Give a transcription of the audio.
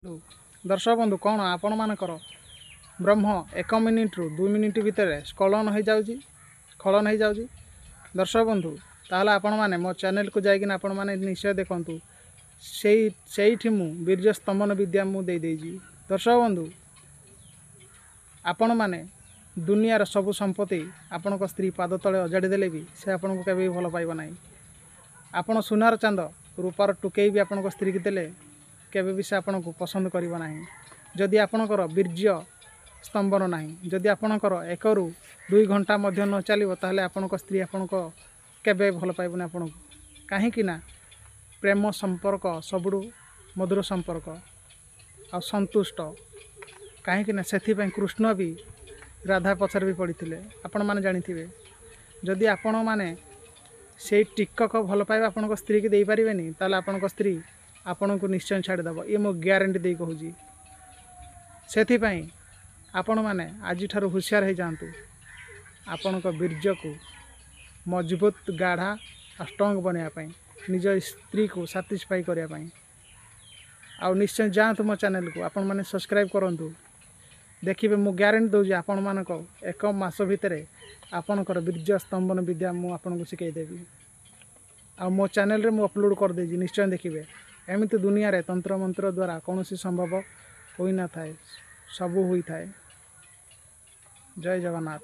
दर्शक बंधु कौन आपण मानकर ब्रह्म 1 मिनिट रु 2 मिनिट भितर स्खलन हो जाऊँगी दर्शक बंधु ताहले आपण माने मो चैनल को जाइकिन आपण माने निश्चय देखंतु सेठी मु वीर्य स्तंभन विद्या मु दे देजी। दर्शक बंधु आपण माने दुनियार सबु संपत्ति आपण को स्त्री पाद तले अजाड़ी देले भी से आपण को केबे भल पाइबा नाही। आपण सुनार चांद रूपार टुकेई भी आपण को स्त्री की देले केबे भी से आपण को पसंद करिबा नाही। जदि आपणकर वीर्य स्तंभन नाही, जदि आपणकर 1 रु 2 घंटा मध्य न चलिबो ताहले आपणक स्त्री आपण को केबे भल पाइबनी। आपण कहीं ना प्रेम संपर्क सबुडु मधुर संपर्क आ संतुष्ट कहीं ना से कृष्ण भी राधा पछर भी पड़ी आपण माने जानिथिबे। जदि आपण माने से टिकक भल पाइबा आपण स्त्री की दे पारिबेनी ताले आपण स्त्री आपण को निश्चय छाड़देव। ये मो ग्यारंटी दे कहूँ से आपण माने आज ठार हुशियार हो जातु। आपण वीर्य को मजबूत गाढ़ा और स्ट्रंग बनवाई निज स्त्री को साटिस्फाई करने आउ निश्चय जातु मो चैनल को आपण माने सब्सक्राइब करंतु। देखिए मु ग्यारंटी दूसरी आपण मान 1 मास भितर आपणकर वीर्य स्तंभन विद्या मु आपन को शिखेदेवी। आ मो चैनल रे मु अपलोड कर देजी निश्चय देखिए। एमती दुनिया रे तंत्र मंत्र द्वारा कौन सी संभव होई ना थाए, सबू हुई थाए। जय जगन्नाथ।